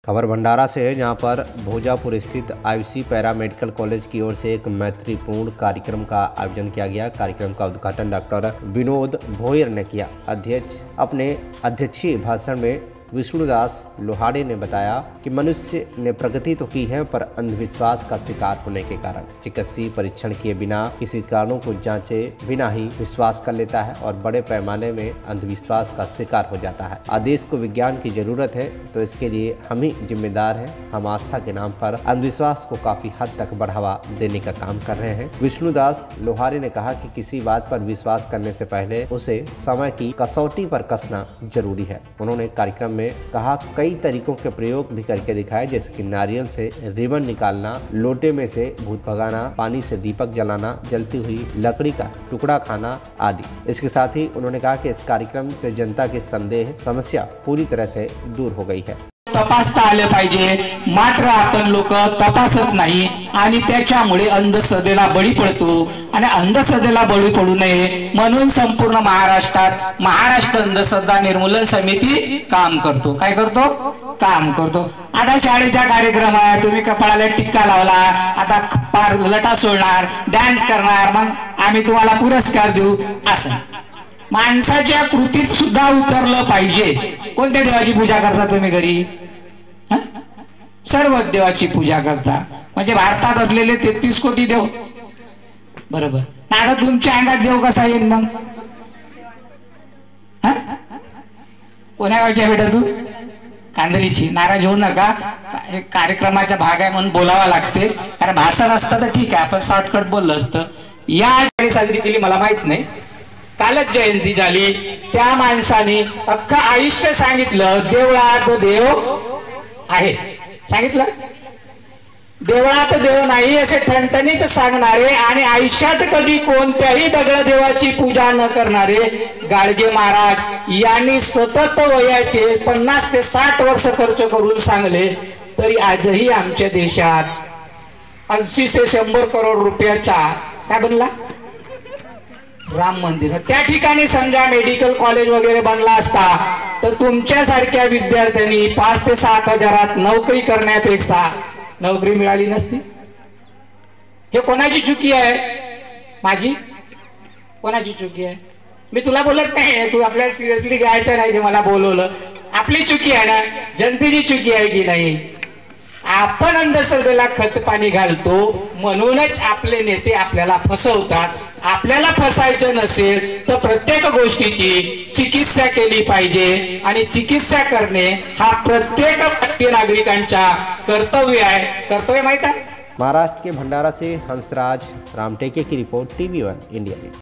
खबर भंडारा से है, जहां पर भोजापुर स्थित आयुषी पैरा मेडिकल कॉलेज की ओर से एक मैत्रीपूर्ण कार्यक्रम का आयोजन किया गया। कार्यक्रम का उद्घाटन डॉक्टर विनोद भोयर ने किया। अध्यक्ष अपने अध्यक्षीय भाषण में विष्णुदास लोहाड़े ने बताया कि मनुष्य ने प्रगति तो की है, पर अंधविश्वास का शिकार होने के कारण चिकित्सीय परीक्षण किए बिना किसी कारणों को जांचे बिना ही विश्वास कर लेता है और बड़े पैमाने में अंधविश्वास का शिकार हो जाता है। आदेश को विज्ञान की जरूरत है, तो इसके लिए हम ही जिम्मेदार हैं। हम आस्था के नाम पर अंधविश्वास को काफी हद तक बढ़ावा देने का काम कर रहे हैं। विष्णुदास लोहाड़े ने कहा कि किसी बात पर विश्वास करने से पहले उसे समय की कसौटी पर कसना जरूरी है। उन्होंने कार्यक्रम में कहा कई तरीकों के प्रयोग भी करके दिखाए, जैसे कि नारियल से रिबन निकालना, लोटे में से भूत भगाना, पानी से दीपक जलाना, जलती हुई लकड़ी का टुकड़ा खाना आदि। इसके साथ ही उन्होंने कहा कि इस कार्यक्रम से जनता की संदेह समस्या पूरी तरह से दूर हो गई है। तपासता आले पाहिजे, मात्र आपण लोक तपासत नाही आणि त्याच्यामुळे अंधश्रद्धेला बळी पडतो आणि अंधश्रद्धेला बळी पडू नये म्हणून संपूर्ण महाराष्ट्रात महाराष्ट्र अंधश्रद्धा निर्मूलन समिती काम करतो। काय करतो? काम करतो। आता शाळेच्या कार्यक्रमात तुम्ही कपाळाला टिक्का लावला, आता पार लटा सोडणार, डान्स करणार, मग आम्ही तुम्हाला पुरस्कार देऊ असं माणसाच्या कृतीत सुद्धा उतरलं पाहिजे। कोणत्या देवाची पूजा करता तुम्ही घरी? सर्व देवाची पूजा करता, म्हणजे भारतात असलेले 33 कोटी देव, बरोबर। आता तुमच्या अंगात देव कसा येईल मग? कोण्या गावच्या बेटा तू? कांदरीची। नाराज होऊ नका, कार्यक्रमाचा भाग आहे म्हणून बोलावा लागते, कारण भाषण असतं तर ठीक आहे, आपण शॉर्टकट बोललो असतं। या साजरी केली मला माहित नाही, कालच जयंती झाली, त्या माणसाने अख्खं आयुष्य सांगितलं देवळात देव आहे, सांगितलं देवळात देव नाही असे ठणठणीत सांगणारे आणि आयुष्यात कधी कोणत्याही दगड देवाची पूजा न करणारे गाडगे महाराज यांनी सतत वयाचे 50 ते 60 वर्ष खर्च करून सांगले, तरी आजही आमच्या देशात 80 ते 100 करोड रुपयाचा काय बनला? राम मंदिर। त्या ठिकाणी समजा मेडिकल कॉलेज वगैरे बनला असता तर तुमच्यासारख्या विद्यार्थ्यांनी 5 ते 7 हजारात नोकरी करण्यापेक्षा नोकरी मिळाली नसती। हे कोणाची चुकी आहे? माझी? कोणाची चुकी आहे? मी तुला बोलत नाही, तू आपल्याला सिरियसली घ्यायचं नाही जे मला बोलवलं। आपली चुकी आहे ना, जनतेची चुकी आहे की नाही? आपण अंधश्रद्धेला खत पाणी घालतो म्हणूनच आपले नेते आपल्याला फसवतात। आपल्याला फसायचं नसेल तर प्रत्येक गोष्टीची चिकित्सा केली पाहिजे आणि चिकित्सा करणे हा प्रत्येक भारतीय नागरिकांचा कर्तव्य आहे। कर्तव्य माहित आहे? महाराष्ट्र के भंडारा से हंसराज रामटेके की रिपोर्ट, TV1 इंडिया।